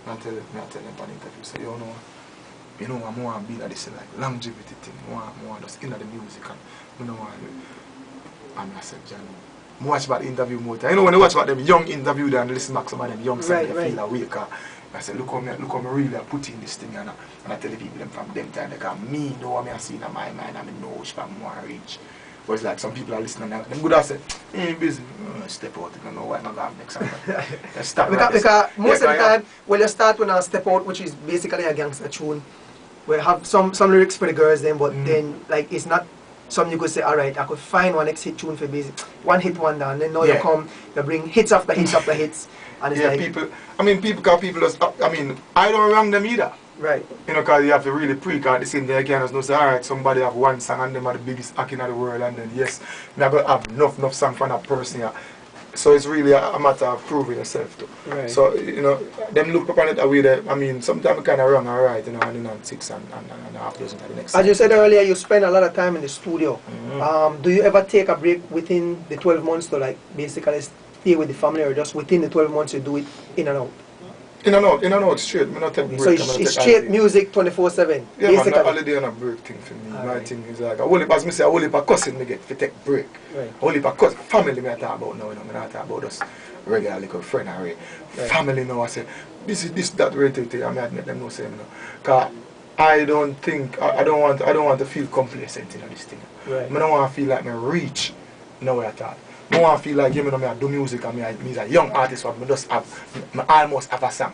I tell them on interview, say, you know, I want to be like this, like longevity thing. I want just in the music, and you know, and I said, John, I watch about the interview more time. You know, when I watch about them young interview and listen back some of them young songs, I feel awake. I said, look how me really put in this thing, and I tell the people them from them time, they can me know what I see in my mind, and I know which part I want to reach. But it's like some people are listening, and them good have said, ain't busy, step out, you don't know what I'm going to have next time. Start because most of the time, when you start when I step out, which is basically a gangster tune, we have some lyrics for the girls then, but then like it's not something you could say, alright, I could find one next hit tune for basic, one hit, one down, then now you come, you bring hits after hits after hits, and it's like... people just, I don't wrong them either. Right. You know, because you have to really pre-card at the same day again, as no say, alright, somebody have one song and them are the biggest act in the world, and then yes, I'm going to have enough song for that person here. So it's really a matter of proving yourself too. Right. So, you know, them look upon it that way that, sometimes kind of wrong and right, you know, and then 6 and a half dozen at the next. As you said earlier, you spend a lot of time in the studio. Do you ever take a break within the 12 months to like basically stay with the family, or just within the 12 months you do it in and out? In and out, straight. I not take break. So it's straight music 24/7. Yeah, man, not holiday and a break thing for me. My thing is like, as I say, I only for cousin me get to take break. Right. Only for cousin, family me I talk about now, I not talk about just regular little friend and right. Family now, I say, this, that, right, I let them know, say, you know. Because I don't want to feel complacent in this thing. Right. I don't want to feel like I reach nowhere at all. I want to feel like, you know, I do music and I'm a young artist, but I almost have a song.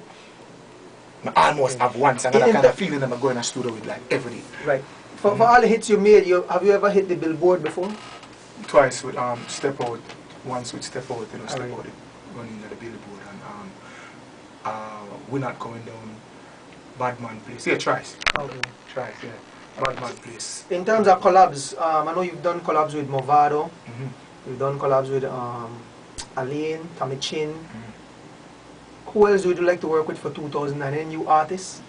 I almost have one song, and I kind of feeling that I'm going to the studio with like every day. Right. For all the hits you made, have you ever hit the Billboard before? Twice with Step Out, once with Step Out, you know, Step Out running at the Billboard, and We're Not Going Down, Bad Man Place. Yeah, twice. Okay. Twice, yeah. Bad Man Place. In terms of collabs, I know you've done collabs with Movado. You've done collabs with Alain, Tommy Chin. Who else would you like to work with for 2009? Any new artists?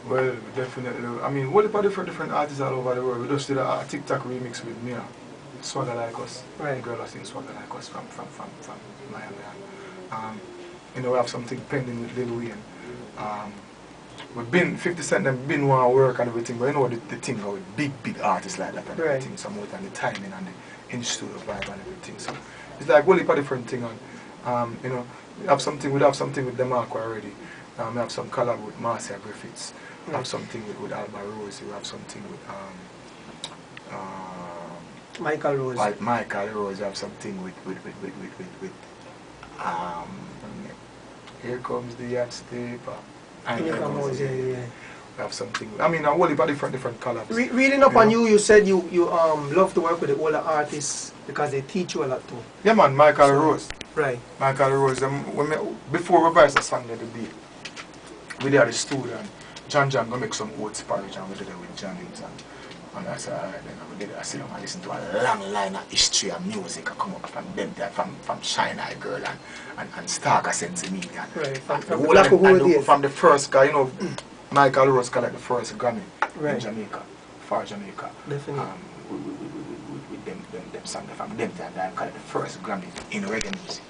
Well, definitely. What about different artists all over the world? We just did a TikTok remix with Mia, Swagger Like Us. Right. The girl that's in Swagger Like Us from Miami. You know, we have something pending with Lil Wayne. We've been 50 Cent and been want to work and everything, but you know the thing with big artists like that and everything, somewhat, and the timing and the in-studio vibe and everything. So it's like a different thing. And you know, we have something with DeMarco already. We have some collab with Marcia Griffiths. We have something with Alba Rose. We have something with Michael Rose. Michael Rose. We have something with Here Comes the Yacht Stepper. We have something. A whole heap of different collabs. Reading up on you, you said you love to work with the older artists because they teach you a lot too. Yeah, man. Michael Rose. Right. Michael Rose. Before we buy the song the day, we did at the studio and John gonna make some oats porridge and we did it with John and I said, alright, then we did it. I sit down and listen to a long line of history and music. I come up from them there, from Shine Eye Girl and Starker Sense of Media. Right. From the first guy, you know, Michael Rose got like the first Grammy in Jamaica, for Jamaica. Definitely. With them songs from them time, I got the first Grammy in reggae music.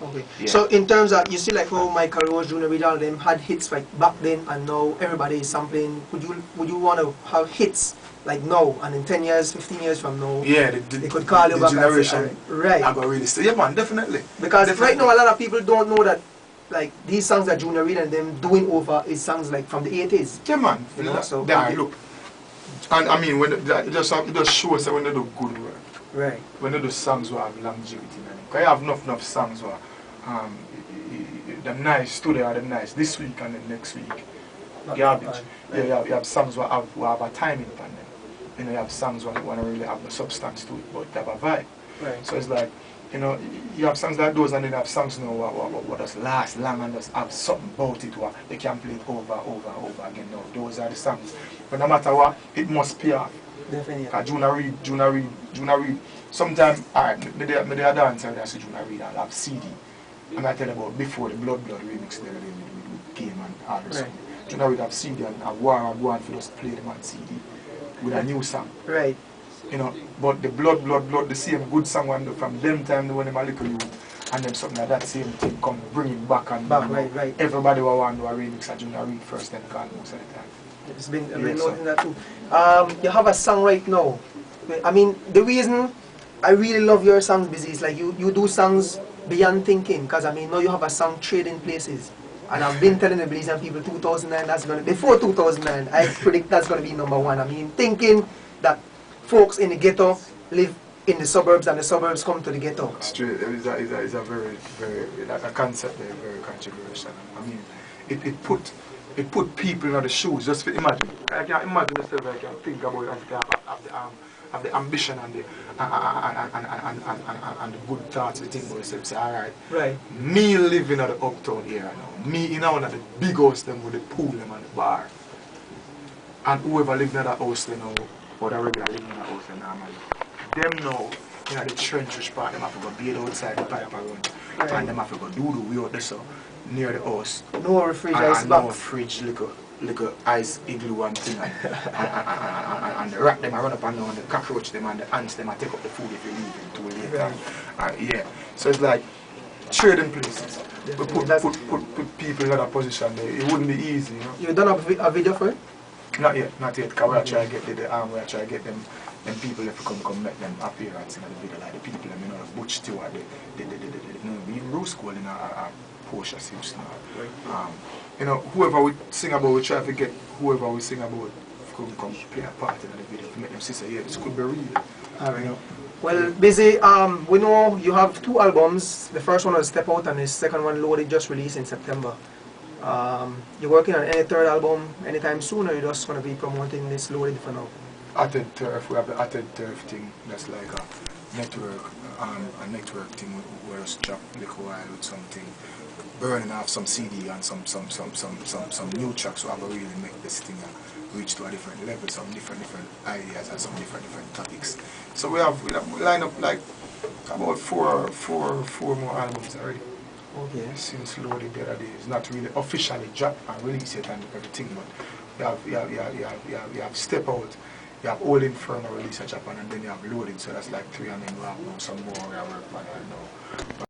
Okay. Yeah. So in terms of, you see like how Michael Rose, Junior Reid, all them had hits like back then and now everybody is sampling. Would you want to have hits like now and in 10 years, 15 years from now? Yeah, they could call you back generation and say, right. I got really say, yeah man, definitely. Because right now a lot of people don't know that like these songs that Junior Reid and them doing over is songs like from the 80s. Yeah man, you know, so look. And when it just shows that when they do good work. Right. When they do songs who have longevity in them. Because I have enough songs where them nice today or them nice this week and then next week. Garbage. Right. Yeah, you have songs who have a timing on them. You know, you have songs where want to really have no substance to it, but they have a vibe. Right. So it's like, you know, you have songs like those and then you have songs you know, what just last long and just have something about it where they can play it over again. No, those are the songs. But no matter what, it must pay off. Definitely. Because Junior Reid, sometimes, alright, me there a dancer and I see Junior Reid, I'll have CD. And I tell you about before the Blood remix there with Game and all the stuff. Junior Reid have CD and a war and go on for just play them on CD with a new song. Right. You know, but the Blood, the same good song one from them time when they were little youth. and then something like that same thing come bring it back and right. Everybody will want to remix a Junior Reid first then call most of the time. It's been noting that too. You have a song right now. I mean, the reason I really love your songs, Busy, is like you do songs beyond thinking. Because I mean, now you have a song Trading Places. And I've been telling the Belizean people 2009, that's going to, before 2009, I predict that's going to be #1. I mean, thinking that folks in the ghetto live in the suburbs and the suburbs come to the ghetto. Straight, it's a very, a concept very, very controversial. I mean, it put people in the shoes. Just imagine. I can imagine myself. I can think about it of the ambition and the good thoughts. You think about yourself. Say, all right. Right. Me living at the uptown area now. Me in one of the big house them with the pool them and the bar. And whoever living in that house they know, or the regular living in that house they normally. Them now, you know, the trench part, them have to go bathe outside the pipe around. Right. And them have to go do the way out there so near the house. No fridge ice box. No fridge, little ice igloo and thing. And the rat them run up and down, the cockroach them and the ants them and take up the food if you leave it too late. Right. Yeah. So it's like trading places. We put people in that position there. It wouldn't be easy, you know. You done a video for it? Not yet. Because we are trying to get we are trying to get them people if you come make them appearance in the video, like the people you know, the Butch Stewart, we Rose School in a Porsche Sims now. Right. You know, whoever we sing about, we try to get whoever we sing about come play a part in the video to make them say, yeah, this could be real. Alright. You know? Well, Busy, we know you have 2 albums. The first one was Step Out and the second one, Loaded, just released in September. You working on any third album anytime soon, or you just going to be promoting this Loaded for now? Atted Turf, we have the Atted Turf thing, that's like a network thing where us drop a little while with something, burning off some CD and some new tracks, so I will really make this thing reach to a different level, some different ideas and some different topics. So we line up like about four more albums already. Okay. Since Loaded the other day, it's not really officially dropped and released yet and everything, but you have Step Out. You have All Inferno release in Japan and then you have Loaded, so that's like 3 and then you have some more we are working on now.